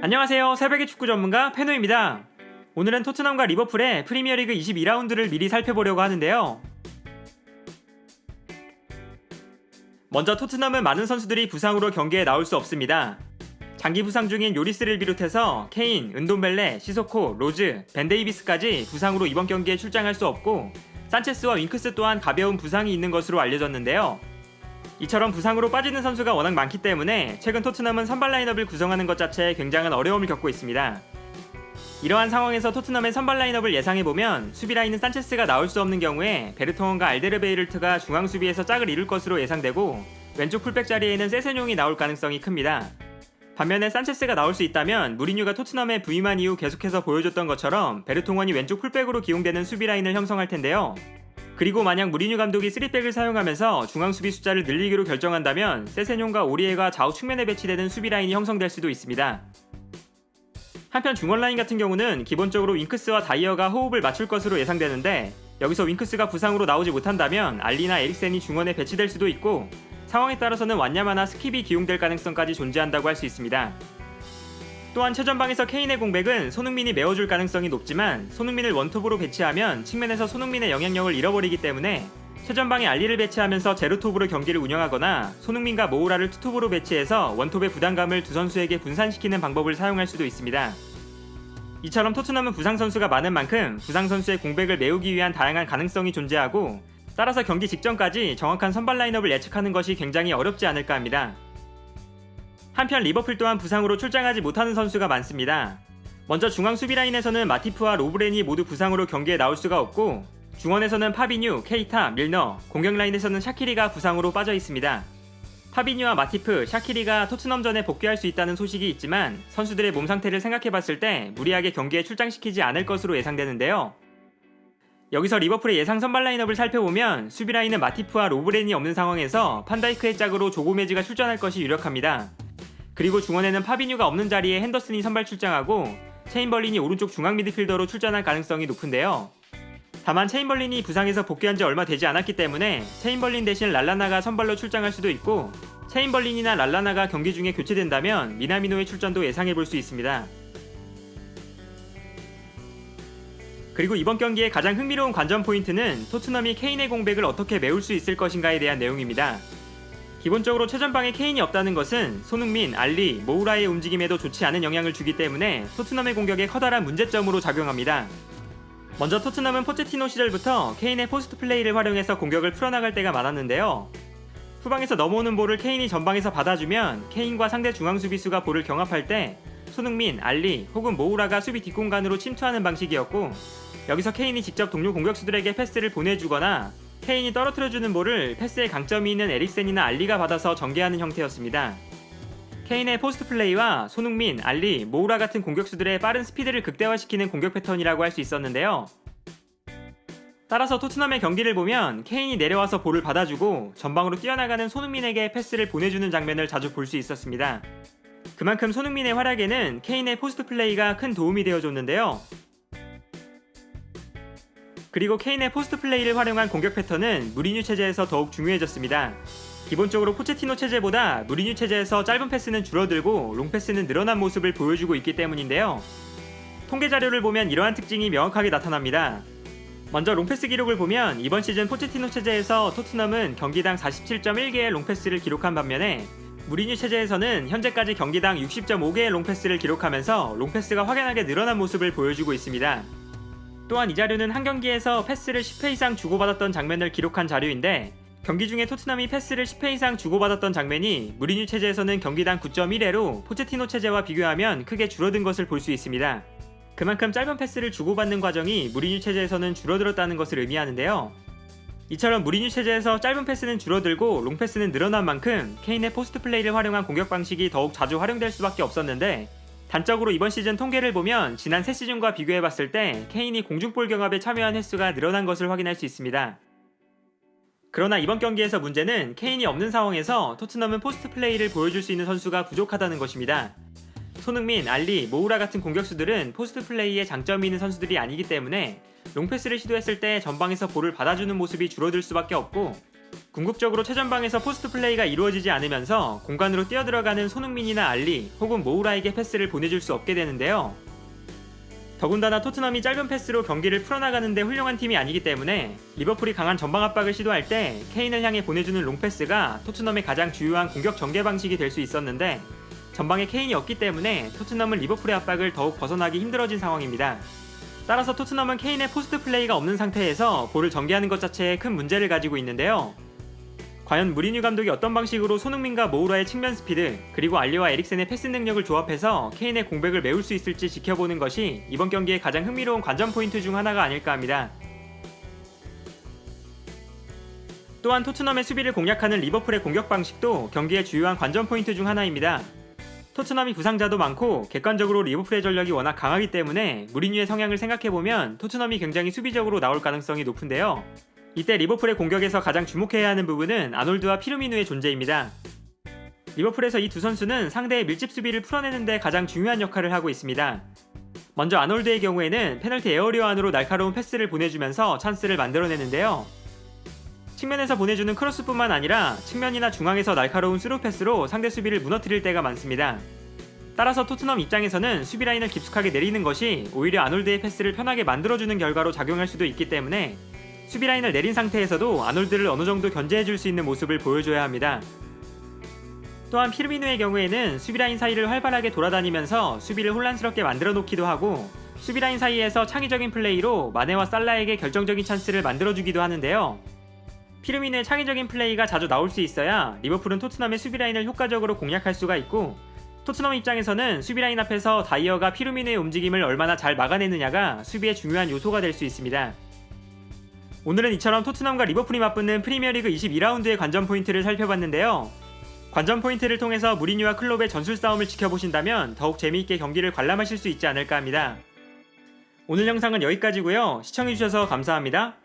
안녕하세요. 새벽의 축구 전문가 페노입니다. 오늘은 토트넘과 리버풀의 프리미어리그 22라운드를 미리 살펴보려고 하는데요. 먼저 토트넘은 많은 선수들이 부상으로 경기에 나올 수 없습니다. 장기 부상 중인 요리스를 비롯해서 케인, 은돔벨레, 시소코, 로즈, 벤 데이비스까지 부상으로 이번 경기에 출장할 수 없고 산체스와 윙크스 또한 가벼운 부상이 있는 것으로 알려졌는데요. 이처럼 부상으로 빠지는 선수가 워낙 많기 때문에 최근 토트넘은 선발 라인업을 구성하는 것 자체에 굉장한 어려움을 겪고 있습니다. 이러한 상황에서 토트넘의 선발 라인업을 예상해보면 수비 라인은 산체스가 나올 수 없는 경우에 베르통원과 알데르베이르트가 중앙 수비에서 짝을 이룰 것으로 예상되고 왼쪽 풀백 자리에는 세세뇽이 나올 가능성이 큽니다. 반면에 산체스가 나올 수 있다면 무리뉴가 토트넘에 부임한 이후 계속해서 보여줬던 것처럼 베르통원이 왼쪽 풀백으로 기용되는 수비 라인을 형성할 텐데요. 그리고 만약 무리뉴 감독이 3백을 사용하면서 중앙 수비 숫자를 늘리기로 결정한다면 세세뇽과 오리에가 좌우 측면에 배치되는 수비 라인이 형성될 수도 있습니다. 한편 중원 라인 같은 경우는 기본적으로 윙크스와 다이어가 호흡을 맞출 것으로 예상되는데 여기서 윙크스가 부상으로 나오지 못한다면 알리나 에릭센이 중원에 배치될 수도 있고 상황에 따라서는 완야마나 스킵이 기용될 가능성까지 존재한다고 할 수 있습니다. 또한 최전방에서 케인의 공백은 손흥민이 메워줄 가능성이 높지만 손흥민을 원톱으로 배치하면 측면에서 손흥민의 영향력을 잃어버리기 때문에 최전방에 알리를 배치하면서 제로톱으로 경기를 운영하거나 손흥민과 모우라를 투톱으로 배치해서 원톱의 부담감을 두 선수에게 분산시키는 방법을 사용할 수도 있습니다. 이처럼 토트넘은 부상 선수가 많은 만큼 부상 선수의 공백을 메우기 위한 다양한 가능성이 존재하고 따라서 경기 직전까지 정확한 선발 라인업을 예측하는 것이 굉장히 어렵지 않을까 합니다. 한편 리버풀 또한 부상으로 출장하지 못하는 선수가 많습니다. 먼저 중앙 수비 라인에서는 마티프와 로브렌이 모두 부상으로 경기에 나올 수가 없고 중원에서는 파비뉴, 케이타, 밀너, 공격 라인에서는 샤키리가 부상으로 빠져 있습니다. 파비뉴와 마티프, 샤키리가 토트넘전에 복귀할 수 있다는 소식이 있지만 선수들의 몸 상태를 생각해봤을 때 무리하게 경기에 출장시키지 않을 것으로 예상되는데요. 여기서 리버풀의 예상 선발 라인업을 살펴보면 수비 라인은 마티프와 로브렌이 없는 상황에서 판다이크의 짝으로 조고메즈가 출전할 것이 유력합니다. 그리고 중원에는 파비뉴가 없는 자리에 핸더슨이 선발 출장하고 체인벌린이 오른쪽 중앙 미드필더로 출전할 가능성이 높은데요. 다만 체인벌린이 부상에서 복귀한 지 얼마 되지 않았기 때문에 체인벌린 대신 랄라나가 선발로 출장할 수도 있고 체인벌린이나 랄라나가 경기 중에 교체된다면 미나미노의 출전도 예상해볼 수 있습니다. 그리고 이번 경기의 가장 흥미로운 관전 포인트는 토트넘이 케인의 공백을 어떻게 메울 수 있을 것인가에 대한 내용입니다. 기본적으로 최전방에 케인이 없다는 것은 손흥민, 알리, 모우라의 움직임에도 좋지 않은 영향을 주기 때문에 토트넘의 공격에 커다란 문제점으로 작용합니다. 먼저 토트넘은 포체티노 시절부터 케인의 포스트 플레이를 활용해서 공격을 풀어나갈 때가 많았는데요. 후방에서 넘어오는 볼을 케인이 전방에서 받아주면 케인과 상대 중앙 수비수가 볼을 경합할 때 손흥민, 알리 혹은 모우라가 수비 뒷공간으로 침투하는 방식이었고 여기서 케인이 직접 동료 공격수들에게 패스를 보내주거나 케인이 떨어뜨려주는 볼을 패스에 강점이 있는 에릭센이나 알리가 받아서 전개하는 형태였습니다. 케인의 포스트 플레이와 손흥민, 알리, 모우라 같은 공격수들의 빠른 스피드를 극대화시키는 공격 패턴이라고 할 수 있었는데요. 따라서 토트넘의 경기를 보면 케인이 내려와서 볼을 받아주고 전방으로 뛰어나가는 손흥민에게 패스를 보내주는 장면을 자주 볼 수 있었습니다. 그만큼 손흥민의 활약에는 케인의 포스트 플레이가 큰 도움이 되어줬는데요. 그리고 케인의 포스트 플레이를 활용한 공격 패턴은 무리뉴 체제에서 더욱 중요해졌습니다. 기본적으로 포체티노 체제보다 무리뉴 체제에서 짧은 패스는 줄어들고 롱패스는 늘어난 모습을 보여주고 있기 때문인데요. 통계 자료를 보면 이러한 특징이 명확하게 나타납니다. 먼저 롱패스 기록을 보면 이번 시즌 포체티노 체제에서 토트넘은 경기당 47.1개의 롱패스를 기록한 반면에 무리뉴 체제에서는 현재까지 경기당 60.5개의 롱패스를 기록하면서 롱패스가 확연하게 늘어난 모습을 보여주고 있습니다. 또한 이 자료는 한 경기에서 패스를 10회 이상 주고받았던 장면을 기록한 자료인데 경기 중에 토트넘이 패스를 10회 이상 주고받았던 장면이 무리뉴 체제에서는 경기당 9.1회로 포체티노 체제와 비교하면 크게 줄어든 것을 볼 수 있습니다. 그만큼 짧은 패스를 주고받는 과정이 무리뉴 체제에서는 줄어들었다는 것을 의미하는데요. 이처럼 무리뉴 체제에서 짧은 패스는 줄어들고 롱패스는 늘어난 만큼 케인의 포스트 플레이를 활용한 공격 방식이 더욱 자주 활용될 수밖에 없었는데 단적으로 이번 시즌 통계를 보면 지난 3시즌과 비교해봤을 때 케인이 공중볼 경합에 참여한 횟수가 늘어난 것을 확인할 수 있습니다. 그러나 이번 경기에서 문제는 케인이 없는 상황에서 토트넘은 포스트 플레이를 보여줄 수 있는 선수가 부족하다는 것입니다. 손흥민, 알리, 모우라 같은 공격수들은 포스트 플레이에 장점이 있는 선수들이 아니기 때문에 롱패스를 시도했을 때 전방에서 볼을 받아주는 모습이 줄어들 수밖에 없고 궁극적으로 최전방에서 포스트 플레이가 이루어지지 않으면서 공간으로 뛰어들어가는 손흥민이나 알리 혹은 모우라에게 패스를 보내줄 수 없게 되는데요. 더군다나 토트넘이 짧은 패스로 경기를 풀어나가는 데 훌륭한 팀이 아니기 때문에 리버풀이 강한 전방 압박을 시도할 때 케인을 향해 보내주는 롱패스가 토트넘의 가장 주요한 공격 전개 방식이 될 수 있었는데 전방에 케인이 없기 때문에 토트넘은 리버풀의 압박을 더욱 벗어나기 힘들어진 상황입니다. 따라서 토트넘은 케인의 포스트 플레이가 없는 상태에서 볼을 전개하는 것 자체에 큰 문제를 가지고 있는데요. 과연 무리뉴 감독이 어떤 방식으로 손흥민과 모우라의 측면 스피드 그리고 알리와 에릭센의 패스 능력을 조합해서 케인의 공백을 메울 수 있을지 지켜보는 것이 이번 경기의 가장 흥미로운 관전 포인트 중 하나가 아닐까 합니다. 또한 토트넘의 수비를 공략하는 리버풀의 공격 방식도 경기의 주요한 관전 포인트 중 하나입니다. 토트넘이 부상자도 많고 객관적으로 리버풀의 전력이 워낙 강하기 때문에 무리뉴의 성향을 생각해보면 토트넘이 굉장히 수비적으로 나올 가능성이 높은데요. 이때 리버풀의 공격에서 가장 주목해야 하는 부분은 아놀드와 피르미누의 존재입니다. 리버풀에서 이 두 선수는 상대의 밀집 수비를 풀어내는 데 가장 중요한 역할을 하고 있습니다. 먼저 아놀드의 경우에는 페널티 에어리어 안으로 날카로운 패스를 보내주면서 찬스를 만들어내는데요. 측면에서 보내주는 크로스뿐만 아니라 측면이나 중앙에서 날카로운 스루 패스로 상대 수비를 무너뜨릴 때가 많습니다. 따라서 토트넘 입장에서는 수비 라인을 깊숙하게 내리는 것이 오히려 아놀드의 패스를 편하게 만들어주는 결과로 작용할 수도 있기 때문에 수비 라인을 내린 상태에서도 아놀드를 어느 정도 견제해줄 수 있는 모습을 보여줘야 합니다. 또한 피르미누의 경우에는 수비 라인 사이를 활발하게 돌아다니면서 수비를 혼란스럽게 만들어 놓기도 하고 수비 라인 사이에서 창의적인 플레이로 마네와 살라에게 결정적인 찬스를 만들어주기도 하는데요. 피르미누의 창의적인 플레이가 자주 나올 수 있어야 리버풀은 토트넘의 수비 라인을 효과적으로 공략할 수가 있고 토트넘 입장에서는 수비 라인 앞에서 다이어가 피르미누의 움직임을 얼마나 잘 막아내느냐가 수비의 중요한 요소가 될 수 있습니다. 오늘은 이처럼 토트넘과 리버풀이 맞붙는 프리미어리그 22라운드의 관전 포인트를 살펴봤는데요. 관전 포인트를 통해서 무리뉴와 클롭의 전술 싸움을 지켜보신다면 더욱 재미있게 경기를 관람하실 수 있지 않을까 합니다. 오늘 영상은 여기까지고요. 시청해주셔서 감사합니다.